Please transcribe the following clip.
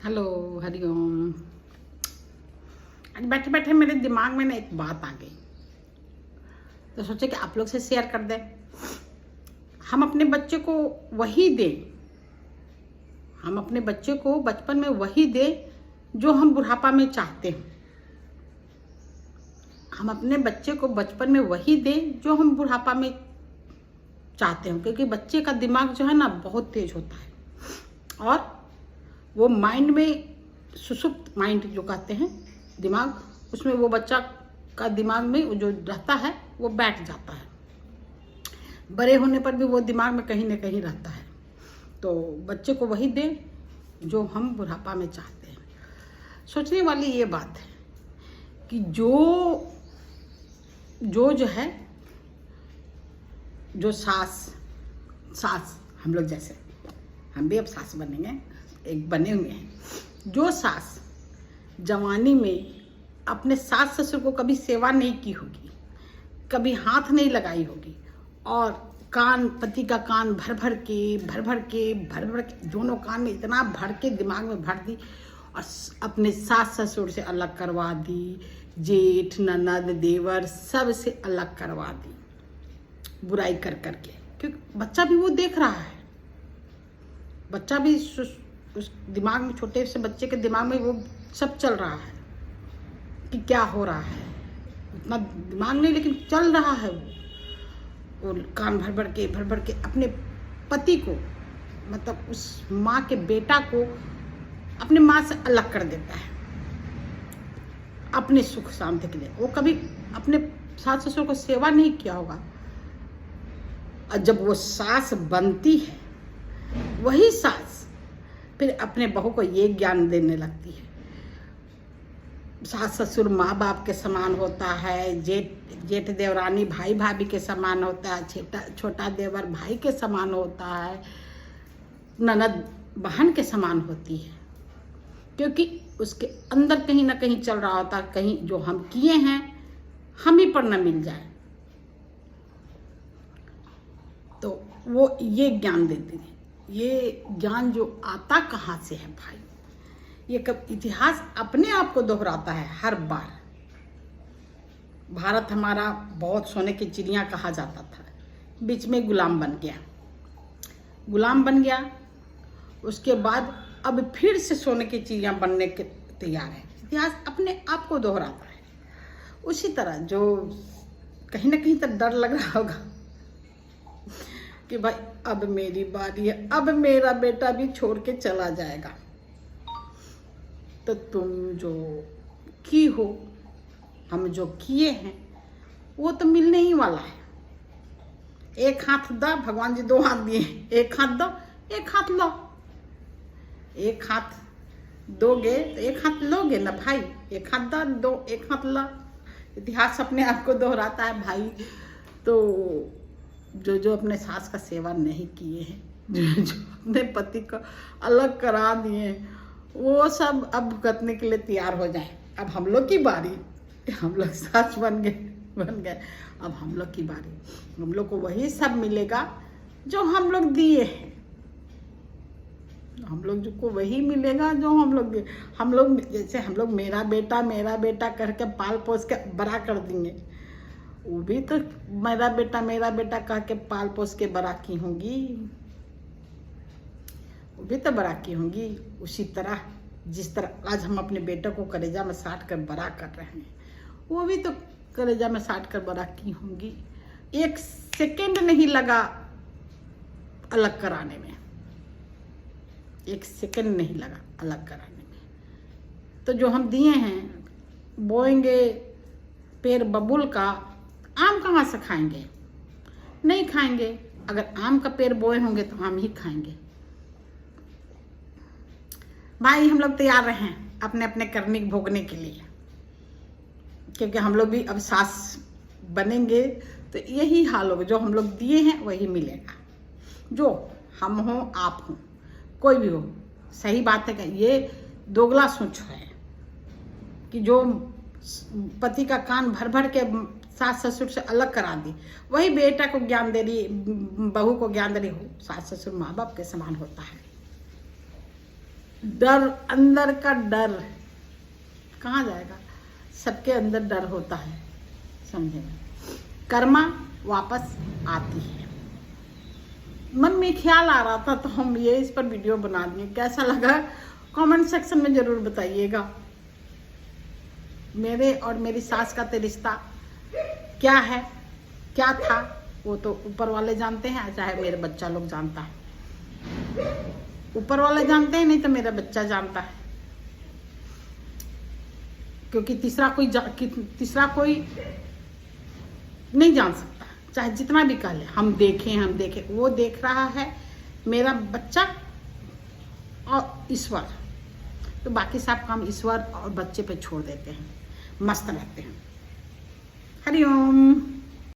Hello, Hariom. आज बैठे बैठे मेरे दिमाग में ना एक बात आ गई, तो सोचे कि आप लोग से शेयर कर दें। हम अपने बच्चे को वही दें, हम अपने बच्चे को बचपन में वही दें जो हम बुढ़ापा में चाहते हैं। हम अपने बच्चे को बचपन में वही दें जो हम बुढ़ापा में चाहते हैं, क्योंकि बच्चे का दिमाग जो है ना बहुत तेज होता है और वो माइंड में सुसुप्त माइंड जो कहते हैं दिमाग, उसमें वो बच्चा का दिमाग में जो रहता है वो बैठ जाता है। बड़े होने पर भी वो दिमाग में कहीं ना कहीं रहता है। तो बच्चे को वही दें जो हम बुढ़ापा में चाहते हैं। सोचने वाली ये बात है कि जो है, जो सास हम लोग, जैसे हम भी अब सास बनेंगे, एक बने हुए हैं। जो सास जवानी में अपने सास ससुर को कभी सेवा नहीं की होगी, कभी हाथ नहीं लगाई होगी और पति का कान भर भर के दोनों कान में इतना भर के दिमाग में भर दी और अपने सास ससुर से अलग करवा दी, जेठ ननद देवर सब से अलग करवा दी, बुराई कर करके। क्योंकि बच्चा भी वो देख रहा है, बच्चा भी उस दिमाग में, छोटे से बच्चे के दिमाग में वो सब चल रहा है कि क्या हो रहा है। उतना दिमाग नहीं, लेकिन चल रहा है। वो कान भर भर के अपने पति को, मतलब उस माँ के बेटा को अपने माँ से अलग कर देता है अपने सुख शांति के लिए। वो कभी अपने सास ससुर को सेवा नहीं किया होगा और जब वो सास बनती है, वही सास फिर अपने बहू को ये ज्ञान देने लगती है। सास ससुर माँ बाप के समान होता है, जेठ देवरानी भाई भाभी के समान होता है, छोटा देवर भाई के समान होता है, ननद बहन के समान होती है। क्योंकि उसके अंदर कहीं ना कहीं चल रहा होता है, कहीं जो हम किए हैं हम ही पर न मिल जाए। तो वो ये ज्ञान देती है। ये ज्ञान जो आता कहाँ से है भाई? ये कब इतिहास अपने आप को दोहराता है हर बार। भारत हमारा बहुत सोने की चिड़िया कहा जाता था, बीच में गुलाम बन गया। उसके बाद अब फिर से सोने की चिड़िया बनने के तैयार है। इतिहास अपने आप को दोहराता है। उसी तरह जो कहीं ना कहीं तक डर लग रहा होगा कि भाई अब मेरी बारी है, अब मेरा बेटा भी छोड़ के चला जाएगा, तो तुम जो की हो, हम जो किए हैं वो तो मिलने ही वाला है। एक हाथ दो, भगवान जी दो हाथ दिए, एक हाथ दो एक हाथ लो। एक हाथ दोगे तो एक हाथ लोगे ना भाई, एक हाथ दो एक हाथ लो। इतिहास अपने आप को दोहराता है भाई। तो जो अपने सास का सेवा नहीं किए हैं, जो अपने पति को अलग करा दिए, वो सब अब भुगतने के लिए तैयार हो जाए। अब हम लोग की बारी, हम लोग सास बन गए, अब हम लोग की बारी। हम लोग को वही सब मिलेगा जो हम लोग दिए हैं। हम लोग को वही मिलेगा जो हम लोग जैसे हम लोग मेरा बेटा करके पाल पोस के बड़ा कर देंगे, वो भी तो मेरा बेटा कह के पाल पोस के बड़ा की होंगी, वो भी तो बड़ा की होंगी। उसी तरह जिस तरह आज हम अपने बेटे को कलेजा में साट कर बड़ा कर रहे हैं, वो भी तो कलेजा में साट कर बड़ा की होंगी। एक सेकंड नहीं लगा अलग कराने में, एक सेकंड नहीं लगा अलग कराने में। तो जो हम दिए हैं, बोएंगे पेड़ बबूल का, आम कहाँ से खाएंगे? नहीं खाएंगे। अगर आम का पेड़ बोए होंगे तो हम ही खाएंगे। भाई हम लोग तैयार रहें अपने अपने करनी भोगने के लिए, क्योंकि हम लोग भी अब सास बनेंगे तो यही हाल होगा। जो हम लोग दिए हैं वही मिलेगा। जो हम हो आप हो कोई भी हो, सही बात है कि ये दोगला सोच है कि जो पति का कान भर के सास ससुर से अलग करा दी, वही बेटा को ज्ञान दे रही, बहू को ज्ञान दे रही हो सास ससुर माँ बाप के समान होता है। डर, अंदर का डर कहाँ जाएगा? सबके अंदर डर होता है, समझे ना? कर्मा वापस आती है। मन में ख्याल आ रहा था तो हम ये इस पर वीडियो बना दिए। कैसा लगा कमेंट सेक्शन में जरूर बताइएगा। मेरे और मेरी सास का तो रिश्ता क्या है, क्या था, वो तो ऊपर वाले जानते हैं, चाहे मेरे बच्चा लोग जानता है। ऊपर वाले जानते हैं, नहीं तो मेरा बच्चा जानता है, क्योंकि तीसरा कोई नहीं जान सकता, चाहे जितना भी कह ले। हम देखें, वो देख रहा है मेरा बच्चा और ईश्वर। तो बाकी सब काम ईश्वर और बच्चे पे छोड़ देते हैं, मस्त रहते हैं। हरिओम।